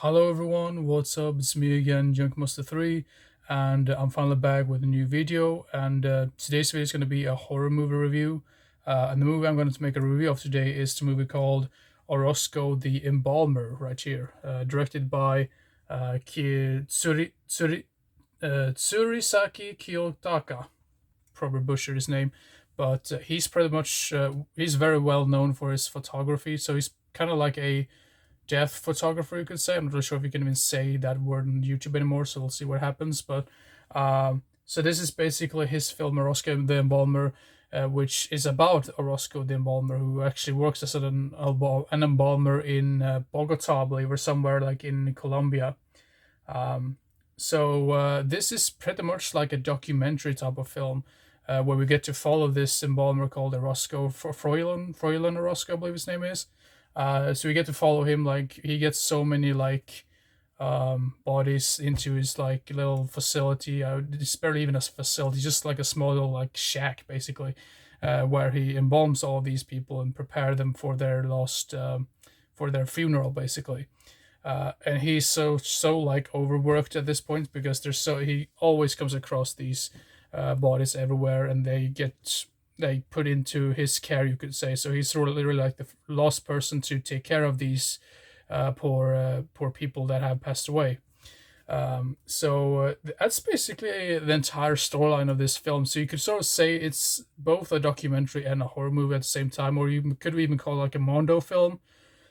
Hello everyone, what's up? It's me again, Junkmaster3, and I'm finally back with a new video. And today's video is going to be a horror movie review. And the movie I'm going to make a review of today is the movie called Orozco the Embalmer, right here, directed by Tsurisaki Kiyotaka. Probably butchered his name, but he's pretty much he's very well known for his photography. So he's kind of like a death photographer, you could say. I'm not really sure if you can even say that word on YouTube anymore, so we'll see what happens. But so this is basically his film Orozco the Embalmer, which is about Orozco the Embalmer, who actually works as an embalmer in Bogota, I believe, or somewhere like in Colombia. Um, so this is pretty much like a documentary type of film. Where we get to follow this embalmer called Orozco Froilan Orozco, I believe his name is. So we get to follow him. Like he gets so many like bodies into his like little facility. It's barely even a facility, just like a small little like shack basically, where he embalms all of these people and prepare them for their for their funeral basically. And he's so like overworked at this point because there's so he always comes across these bodies everywhere, and they put into his care, you could say. So he's really like the last person to take care of these poor people that have passed away. So that's basically the entire storyline of this film. So you could sort of say it's both a documentary and a horror movie at the same time, or you could even call it like a mondo film.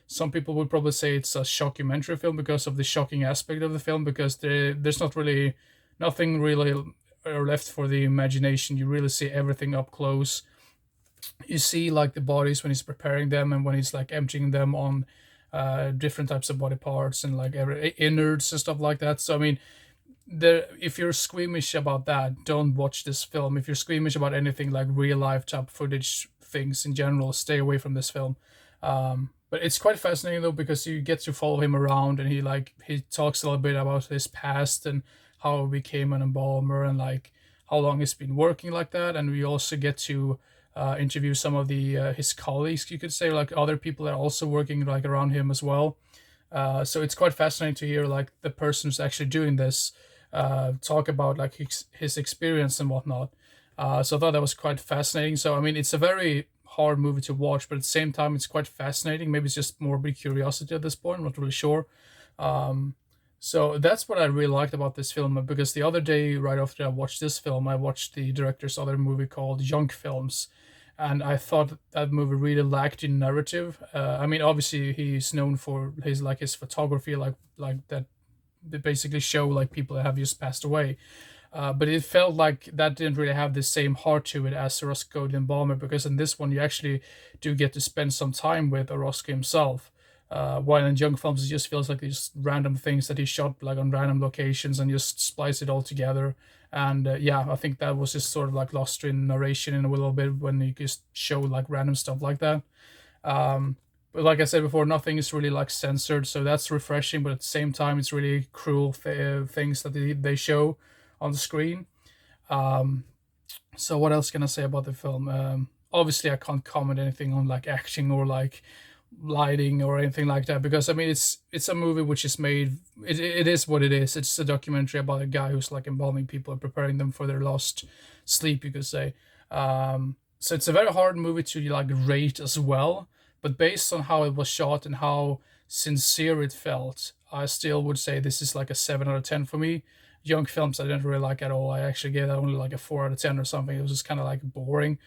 Some people would probably say it's a shockumentary film because of the shocking aspect of the film, because there's not really nothing really left for the imagination. You really see everything up close. You see like the bodies when he's preparing them and when he's like emptying them on different types of body parts and like every innards and stuff like that. So I mean, if you're squeamish about that, don't watch this film. If you're squeamish about anything like real life type footage things in general, stay away from this film. But it's quite fascinating though, because you get to follow him around, and he talks a little bit about his past and how he became an embalmer, and like how long he's been working like that. And we also get to interview some of the his colleagues, you could say, like other people that are also working like around him as well. So it's quite fascinating to hear like the person who's actually doing this talk about like his experience and whatnot. So I thought that was quite fascinating. So I mean, it's a very hard movie to watch, but at the same time, it's quite fascinating. Maybe it's just more big curiosity at this point. I'm not really sure. Um, so that's what I really liked about this film, because the other day, right after I watched this film, I watched the director's other movie called Junk Films, and I thought that movie really lacked in narrative. I mean, obviously he's known for his photography, like that they basically show like people that have just passed away. But it felt like that didn't really have the same heart to it as Orozco the Embalmer, because in this one you actually do get to spend some time with Orozco himself. While in Junk Films, it just feels like these random things that he shot like on random locations and just splice it all together. And yeah, I think that was just sort of like lost in narration in a little bit when you just show like random stuff like that. But like I said before, nothing is really like censored, so that's refreshing. But at the same time, it's really cruel things that they show on the screen. Um, so what else can I say about the film? Obviously, I can't comment anything on like acting or like lighting or anything like that, because I mean it's a movie which is made. It is what it is. It's a documentary about a guy who's like embalming people and preparing them for their last sleep, you could say. So it's a very hard movie to like rate as well. But based on how it was shot and how sincere it felt, I still would say this is like a 7 out of 10 for me. Young films I didn't really like at all. I actually gave that only like a 4 out of 10 or something. It was just kind of like boring,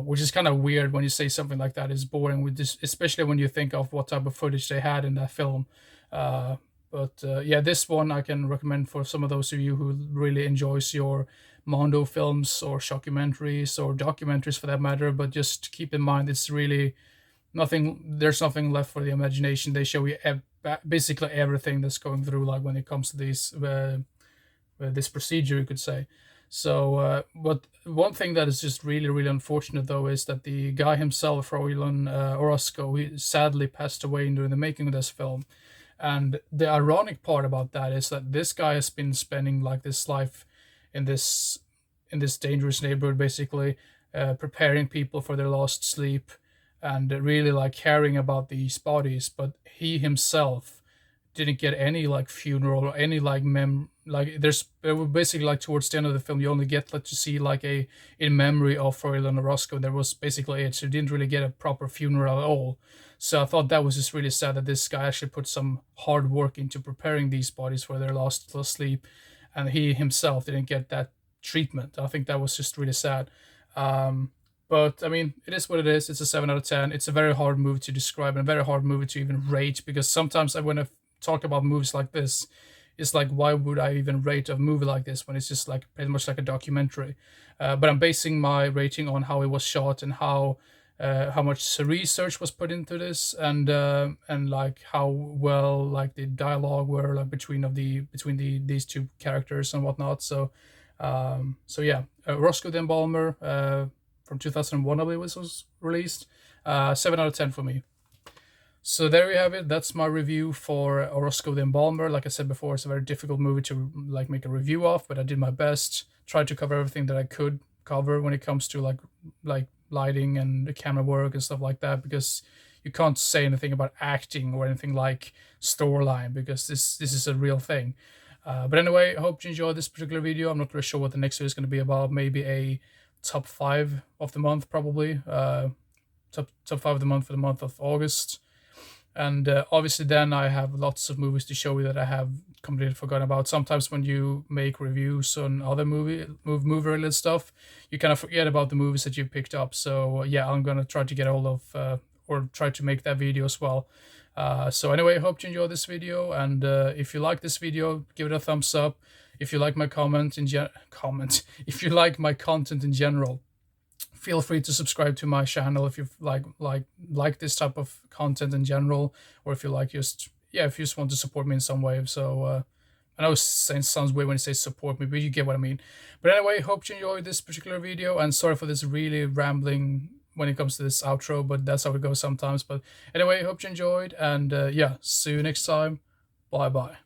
which is kind of weird when you say something like that is boring, with this, especially when you think of what type of footage they had in that film. Uh, but yeah, this one I can recommend for some of those of you who really enjoys your mondo films or shockumentaries or documentaries for that matter. But just keep in mind, it's really nothing. There's nothing left for the imagination. They show you basically everything that's going through, like when it comes to these this procedure, you could say. So, but one thing that is just really unfortunate though is that the guy himself, Roland Orozco, he sadly passed away during the making of this film. And the ironic part about that is that this guy has been spending like this life in this dangerous neighborhood, basically preparing people for their last sleep and really like caring about these bodies. But he himself didn't get any like funeral or any like there were basically like towards the end of the film you only get like to see like a in memory of Froyle and Orozco. There was basically it, so you didn't really get a proper funeral at all. So I thought that was just really sad that this guy actually put some hard work into preparing these bodies for their last sleep, and he himself didn't get that treatment. I think that was just really sad. But I mean, it is what it is. It's a 7 out of 10. It's a very hard movie to describe and a very hard movie to even rate, because sometimes when I talk about movies like this, it's like, why would I even rate a movie like this when it's just like pretty much like a documentary? But I'm basing my rating on how it was shot and how much research was put into this, and like how well like the dialogue were like between these two characters and whatnot. So yeah, Roscoe the Embalmer, from 2001, I believe it was released. 7 out of 10 for me. So there you have it. That's my review for Orozco the Embalmer. Like I said before, it's a very difficult movie to like make a review of, but I did my best. Tried to cover everything that I could cover when it comes to like lighting and the camera work and stuff like that, because you can't say anything about acting or anything like storyline, because this is a real thing. But anyway, I hope you enjoyed this particular video. I'm not really sure what the next video is going to be about. Maybe a top 5 of the month, probably. Top 5 of the month for the month of August. And obviously then I have lots of movies to show you that I have completely forgotten about. Sometimes when you make reviews on other movie-related stuff, you kind of forget about the movies that you picked up. So yeah, I'm going to try to get hold of, or try to make that video as well. So anyway, I hope you enjoyed this video, and if you like this video, give it a thumbs up. If you like my if you like my content in general, feel free to subscribe to my channel if you like this type of content in general, or if you like if you just want to support me in some way. So I know it sounds weird when you say support me, but you get what I mean. But anyway, hope you enjoyed this particular video, and sorry for this really rambling when it comes to this outro, but that's how it goes sometimes. But anyway, hope you enjoyed, and yeah, see you next time. Bye bye.